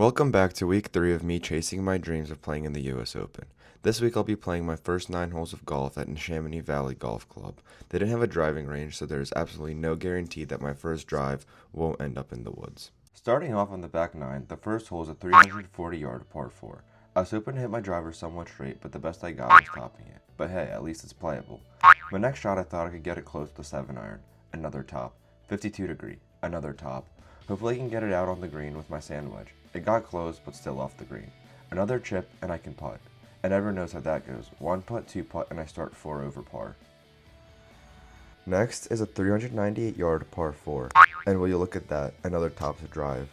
Welcome back to week 3 of me chasing my dreams of playing in the US Open. This week I'll be playing my first 9 holes of golf at Neshaminy Valley Golf Club. They didn't have a driving range, so there's absolutely no guarantee that my first drive won't end up in the woods. Starting off on the back 9, the first hole is a 340-yard par 4. I was hoping to hit my driver somewhat straight, but the best I got was topping it. But hey, at least it's playable. My next shot I thought I could get it close to 7 iron. Another top. 52 degree. Another top. Hopefully I can get it out on the green with my sand wedge. It got close, but still off the green. Another chip, and I can putt. And everyone knows how that goes. 1 putt, 2 putt, and I start 4 over par. Next is a 398-yard par 4. And will you look at that, another top to drive.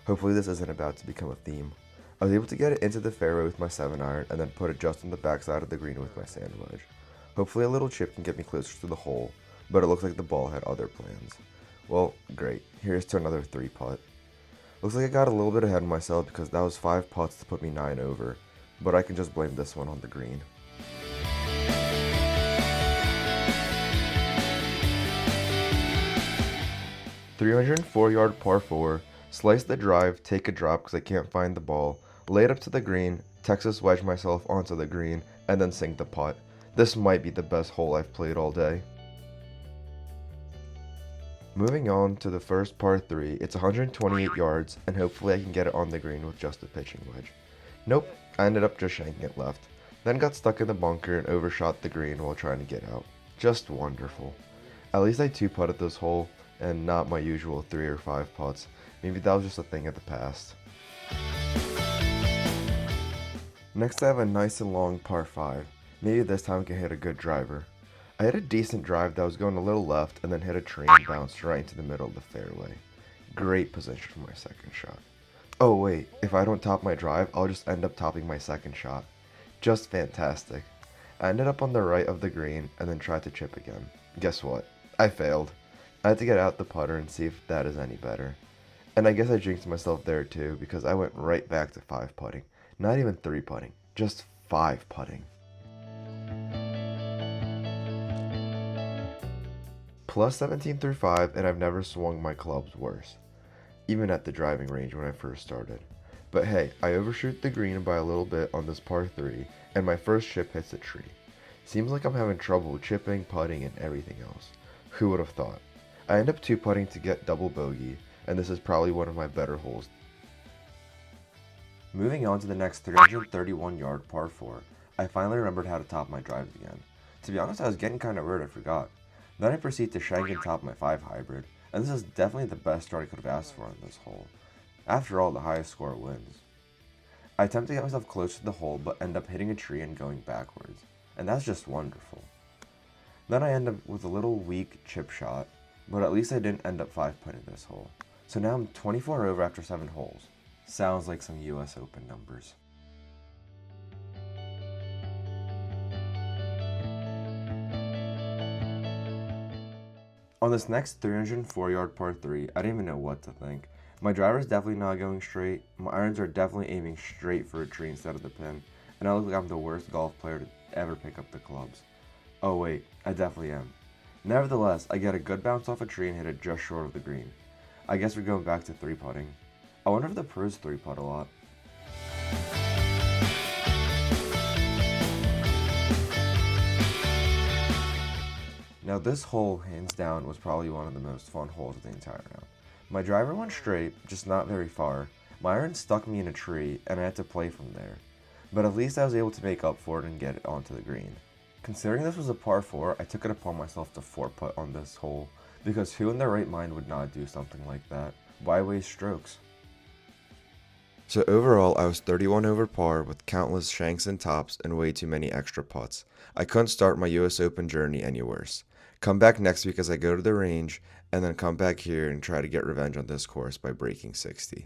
Hopefully this isn't about to become a theme. I was able to get it into the fairway with my 7 iron, and then put it just on the backside of the green with my sand wedge. Hopefully a little chip can get me closer to the hole, but it looks like the ball had other plans. Well, great. Here's to another 3 putt. Looks like I got a little bit ahead of myself because that was 5 putts to put me 9 over, but I can just blame this one on the green. "304-yard par 4, slice the drive, take a drop because I can't find the ball, lay it up to the green, Texas wedge myself onto the green, and then sink the putt. This might be the best hole I've played all day." Moving on to the first par 3, it's 128 yards, and hopefully I can get it on the green with just a pitching wedge. Nope, I ended up just shanking it left. Then got stuck in the bunker and overshot the green while trying to get out. Just wonderful. At least I 2-putted this hole, and not my usual 3 or 5 putts. Maybe that was just a thing of the past. Next I have a nice and long par 5. Maybe this time I can hit a good driver. I hit a decent drive that was going a little left and then hit a tree and bounced right into the middle of the fairway. Great position for my second shot. Oh wait, if I don't top my drive, I'll just end up topping my second shot. Just fantastic. I ended up on the right of the green and then tried to chip again. Guess what? I failed. I had to get out the putter and see if that is any better. And I guess I jinxed myself there too because I went right back to 5 putting. Not even 3 putting, just 5 putting. Plus 17 through 5, and I've never swung my clubs worse, even at the driving range when I first started. But hey, I overshoot the green by a little bit on this par 3, and my first chip hits a tree. Seems like I'm having trouble with chipping, putting, and everything else. Who would have thought? I end up 2-putting to get double bogey, and this is probably one of my better holes. Moving on to the next 331-yard par 4, I finally remembered how to top my drives again. To be honest, I was getting kind of worried I forgot. Then I proceed to shank and top my 5 hybrid, and this is definitely the best start I could have asked for on this hole. After all, the highest score wins. I attempt to get myself close to the hole, but end up hitting a tree and going backwards, and that's just wonderful. Then I end up with a little weak chip shot, but at least I didn't end up 5-putting this hole. So now I'm 24 over after 7 holes. Sounds like some US Open numbers. On this next 304-yard par 3, I didn't even know what to think. My driver's definitely not going straight, my irons are definitely aiming straight for a tree instead of the pin, and I look like I'm the worst golf player to ever pick up the clubs. Oh wait, I definitely am. Nevertheless, I get a good bounce off a tree and hit it just short of the green. I guess we're going back to 3-putting. I wonder if the pros 3-putt a lot. Now this hole, hands down, was probably one of the most fun holes of the entire round. My driver went straight, just not very far. My iron stuck me in a tree, and I had to play from there. But at least I was able to make up for it and get it onto the green. Considering this was a par 4, I took it upon myself to 4-putt on this hole, because who in their right mind would not do something like that? Why waste strokes? So overall, I was 31 over par with countless shanks and tops and way too many extra putts. I couldn't start my US Open journey any worse. Come back next week as I go to the range, and then come back here and try to get revenge on this course by breaking 60.